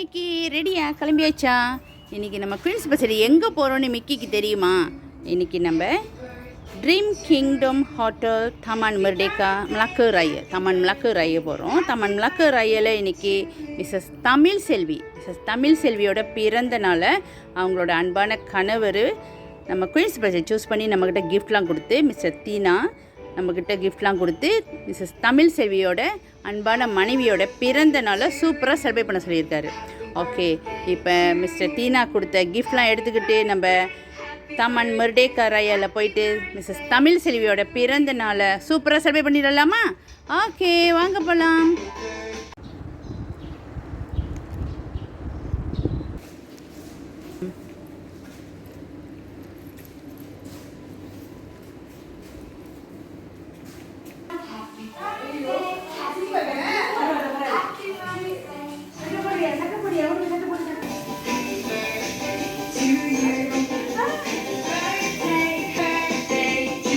Mickey ரெடியா கிளம்பியாச்சா? இன்றைக்கி நம்ம குயின்ஸ் பஸ்ஸில் எங்கே போகிறோன்னு மிக்கிக்கு தெரியுமா? இன்றைக்கி நம்ம dream kingdom hotel Taman Merdeka Melaka Raya போகிறோம். தமான் மலாக்கா ராயில் இன்றைக்கி மிஸ்ஸஸ் தமிழ் செல்வியோட பிறந்த நாள். அவங்களோட அன்பான கணவர் நம்ம குயின்ஸ் பஸ்ஸை சூஸ் பண்ணி நம்மக்கிட்ட கிஃப்ட்லாம் கொடுத்து, மிஸ்டர் தீனா நம்மக்கிட்ட கிஃப்ட்லாம் கொடுத்து மிஸ்ஸஸ் தமிழ் செல்வியோட அன்பான மனைவியோட பிறந்த நாளை சூப்பராக செலிப்ரேட் பண்ண சொல்லியிருக்காரு. ஓகே, இப்போ மிஸ்டர் தீனா கொடுத்த கிஃப்ட்லாம் எடுத்துக்கிட்டு நம்ம தமான் மெர்டேக்கா ராயில் போயிட்டு மிஸ்ஸஸ் தமிழ் செல்வியோட பிறந்த நாளை சூப்பராக செலிப்ரேட் பண்ணிடலாமா? ஓகே, வாங்க போகலாம்.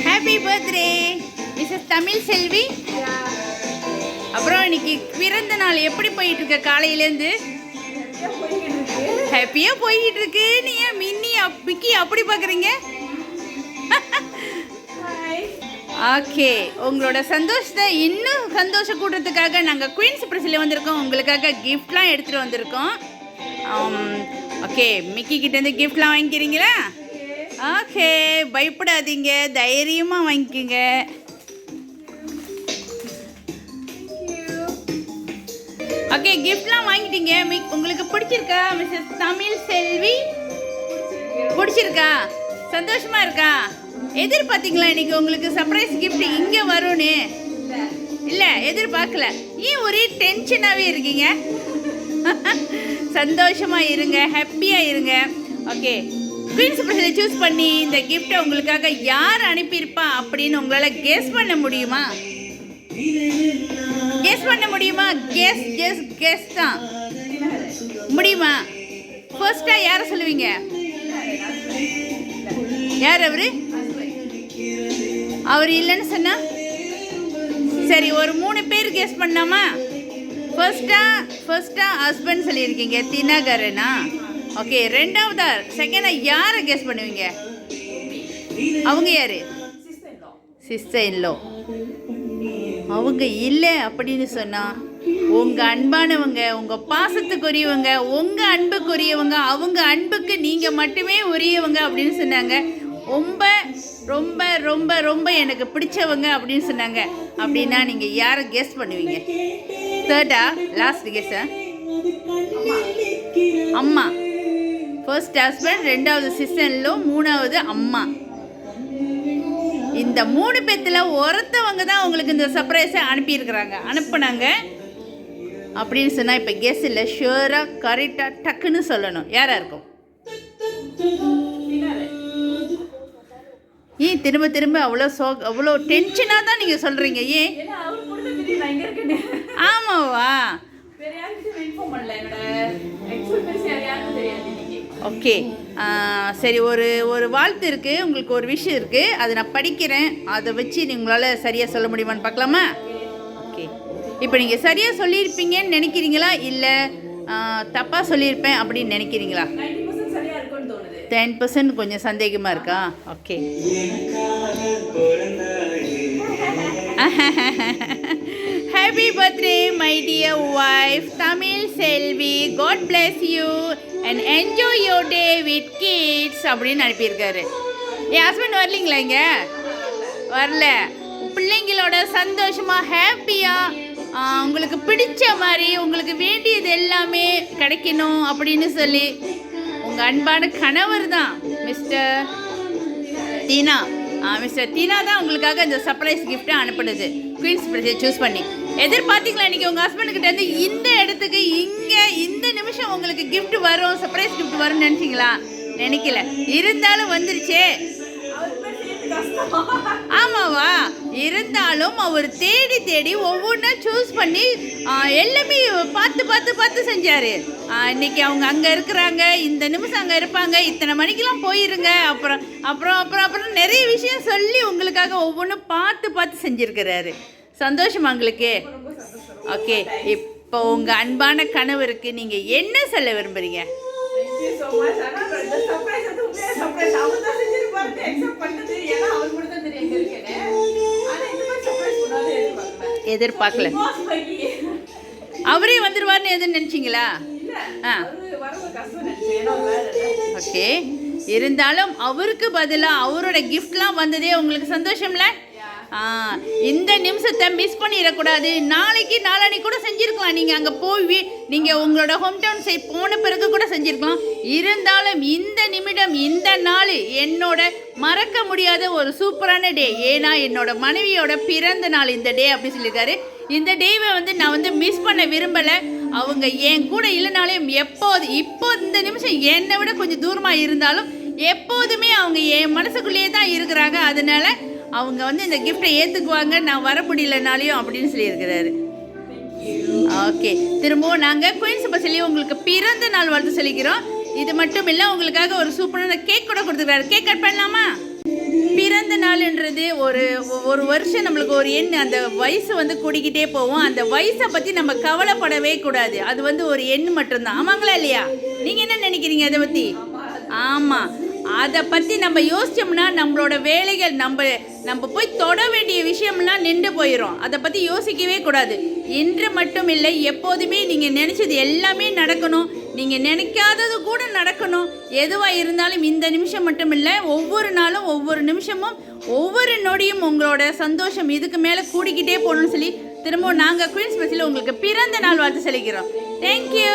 ஹாப்பி பர்த்டே மிஸ்ஸஸ் தமிழ் செல்வி. அப்புறம் இன்னைக்கு பிறந்த நாள் எப்படி போயிட்டு இருக்க? காலையிலேருந்து ஹாப்பியாக போய்கிட்டு இருக்கு. நீ ஏன் மிக்கி அப்படி பார்க்குறீங்க? ஓகே, உங்களோட சந்தோஷத்தை இன்னும் சந்தோஷம் கூட்டுறதுக்காக நாங்கள் குயின்ஸ் பிரஸில் வந்திருக்கோம். உங்களுக்காக கிஃப்ட்லாம் எடுத்துகிட்டு வந்திருக்கோம். ஓகே, மிக்கி கிட்டேருந்து கிஃப்ட்லாம் வாங்கிக்கிறீங்களா? ஓகே, பயப்படாதீங்க, தைரியமாக வாங்கிக்கோங்க. ஓகே, கிஃப்ட்லாம் வாங்கிட்டீங்க. உங்களுக்கு பிடிச்சிருக்கா மிஸ்ஸஸ் தமிழ் செல்வி? பிடிச்சிருக்கா? சந்தோஷமாக இருக்கா? எதிர்பார்த்தீங்களா இன்னைக்கு உங்களுக்கு சர்ப்ரைஸ் கிஃப்ட் இங்கே வரும்னு? இல்லை, எதிர்பார்க்கல. ஏன் ஒரே டென்ஷனாகவே இருக்கீங்க? சந்தோஷமாக இருங்க, ஹாப்பியாக இருங்க. ஓகே, குயின்ஸ் பிரஸில் சூஸ் பண்ணி இந்த கிஃப்ட்டை உங்களுக்காக யார் அனுப்பியிருப்பா அப்படின்னு உங்களால் கெஸ் பண்ண முடியுமா? கெஸ் பண்ண முடியுமா? கெஸ் தான் முடியுமா? ஃபர்ஸ்ட்டாக யாரை சொல்லுவீங்க? யார் அவர் இல்லைன்னு சொன்னா? சரி, ஒரு 3 பேர் கெஸ் பண்ணாமா? ஃபர்ஸ்டா ஹஸ்பண்ட் சொல்லியிருக்கீங்க, தினகரனா? ஓகே, செகண்டா யாரை கெஸ் பண்ணுவீங்க? அவங்க யாரு? Sister in-law. அவங்க இல்லை அப்படின்னு சொன்னா உங்கள் அன்பானவங்க, உங்கள் பாசத்துக்குரியவங்க, உங்கள் அன்புக்குரியவங்க, அவங்க அன்புக்கு நீங்கள் மட்டுமே உரியவங்க அப்படின்னு சொன்னாங்க. ரொம்ப ரொம்ப ரொம்ப ரொம்ப எனக்கு பிடிச்சவங்க அப்படின்னு சொன்னாங்க. அப்படின்னா நீங்கள் யாரை கெஸ் பண்ணுவீங்க? தேர்டா லாஸ்ட் கெஸ்ஸா? அம்மா. ஃபர்ஸ்ட் ஹஸ்பண்ட், 2வது சிஸ்டர்லோ, 3வது அம்மா. இந்த 3 பேத்துல ஒருத்தவங்க தான் உங்களுக்கு இந்த சர்ப்ரைஸை அனுப்புனாங்க அப்படின்னு சொன்னால் இப்போ கெஸ் இல்லை, ஷுவராக கரெக்டாக டக்குன்னு சொல்லணும். யாராக இருக்கும்? ஏன் திரும்ப அவ்வளோ டென்ஷனாக தான் நீங்கள் சொல்கிறீங்க? ஏன்? ஆமாவா? ஓகே, சரி, ஒரு வாழ்த்து இருக்குது, உங்களுக்கு ஒரு விஷயம் இருக்குது, அதை நான் படிக்கிறேன். அதை வச்சு உங்களால் சரியாக சொல்ல முடியுமான்னு பார்க்கலாமா? ஓகே, இப்போ நீங்கள் சரியாக சொல்லியிருப்பீங்கன்னு நினைக்கிறீங்களா, இல்லை தப்பாக சொல்லியிருப்பேன் அப்படின்னு நினைக்கிறீங்களா? 10% கொஞ்சம் சந்தேகமாக இருக்கா? Okay, happy birthday my dear wife Tamil Selvi. God bless you and enjoy your day with kids அப்படின்னு அனுப்பியிருக்காரு. என் ஹஸ்பண்ட் வரலீங்களா? இங்கே வரல. பிள்ளைங்களோட சந்தோஷமாக ஹாப்பியாக உங்களுக்கு பிடிச்ச மாதிரி உங்களுக்கு வேண்டியது எல்லாமே கிடைக்கணும் அப்படின்னு சொல்லி உங்கள் அன்பான கணவர் தான் மிஸ்டர் தீனா தான் உங்களுக்காக இந்த சர்ப்ரைஸ் கிஃப்ட்டை அனுப்புனது குயின்ஸ் பிரஸை சூஸ் பண்ணி. எதிர்பார்த்தீங்களா இன்றைக்கி உங்கள் ஹஸ்பண்டுக்கிட்ட இருந்து இந்த இடத்துக்கு இந்த நிமிஷம் உங்களுக்கு கிஃப்ட் வரும், சர்ப்ரைஸ் கிஃப்ட் வரும்னு நினச்சிங்களா? நினைக்கல. இருந்தாலும் வந்துருச்சே. ஆமாவா? இருந்தாலும் அவர் தேடி ஒவ்வொன்றா சூஸ் பண்ணி எல்லாமே பார்த்து செஞ்சார். இன்னைக்கு அவங்க அங்கே இருக்கிறாங்க, இந்த நிமிஷம் அங்கே இருப்பாங்க, இத்தனை மணிக்கெல்லாம் போயிருங்க, அப்புறம் நிறைய விஷயம் சொல்லி உங்களுக்காக ஒவ்வொன்றும் பார்த்து செஞ்சுருக்கிறாரு. சந்தோஷமா உங்களுக்கு? ஓகே, இப்போ உங்கள் அன்பான கணவருக்கு நீங்கள் என்ன சொல்ல விரும்புகிறீங்க? எதிர்பார்க்கல. அவரே வந்துடுவார்னு எதுன்னு நினச்சிங்களா? ஓகே. இருந்தாலும் அவருக்கு பதிலாக அவரோட கிஃப்ட்லாம் வந்ததே உங்களுக்கு சந்தோஷம்ல? இந்த நிமிஷத்தை மிஸ் பண்ணிடக்கூடாது. நாளைக்கு நாளான்னைக்கு கூட செஞ்சுருக்கலாம். நீங்கள் அங்கே போய் நீங்கள் உங்களோட ஹோம் டவுன் சைட் போன பிறகு கூட செஞ்சுருக்கலாம். இருந்தாலும் இந்த நிமிடம், இந்த நாள் என்னோட மறக்க முடியாத ஒரு சூப்பரான டே. ஏன்னா என்னோட மனைவியோட பிறந்த நாள் இந்த டே அப்படி சொல்லியிருக்காரு. இந்த டேவை நான் மிஸ் பண்ண விரும்பலை. அவங்க என் கூட இல்லைனாலும் இப்போ இந்த நிமிஷம் என்னை விட கொஞ்சம் தூரமாக இருந்தாலும் எப்போதுமே அவங்க என் மனசுக்குள்ளேயே தான் இருக்கிறாங்க. அதனால அவங்க இந்த கிஃப்டை ஏற்றுக்குவாங்க, நான் வர முடியலனாலையும் அப்படின்னு சொல்லியிருக்கிறாரு. ஓகே, திரும்பவும் நாங்கள் குயின்ஸ் பஸ்லேயே உங்களுக்கு பிறந்த நாள் வாழ்த்து சொல்லிக்கிறோம். இது மட்டும் இல்லை, உங்களுக்காக ஒரு சூப்பரான கேக் கூட கொடுத்துருக்காரு. கேக் கட் பண்ணலாமா? பிறந்த நாள்ன்றது ஒரு வருஷம் நம்மளுக்கு ஒரு எண், அந்த வயசு கூடிக்கிட்டே போவோம். அந்த வயசை பற்றி நம்ம கவலைப்படவே கூடாது. அது ஒரு எண் மட்டும்தான். ஆமாங்களா இல்லையா? நீங்கள் என்ன நினைக்கிறீங்க அதை பற்றி? ஆமாம், அதை பற்றி நம்ம யோசித்தோம்னா நம்மளோட வேலைகள் நம்ம போய் தொட வேண்டிய விஷயம்லாம் நின்று போயிடும். அதை பற்றி யோசிக்கவே கூடாது. இன்று மட்டும் இல்லை, எப்போதுமே நீங்கள் நினச்சது எல்லாமே நடக்கணும். நீங்கள் நினைக்காதது கூட நடக்கணும். எதுவாக இருந்தாலும் இந்த நிமிஷம் மட்டும் இல்லை, ஒவ்வொரு நாளும் ஒவ்வொரு நிமிஷமும் ஒவ்வொரு நொடியும் உங்களோட சந்தோஷம் இதுக்கு மேலே கூடிக்கிட்டே போகணும்னு சொல்லி திரும்பவும் நாங்கள் குயின்ஸ் பஸ்ஸில் உங்களுக்கு பிறந்த நாள் வாழ்த்து சொல்லிக்கிறோம். தேங்க்யூ.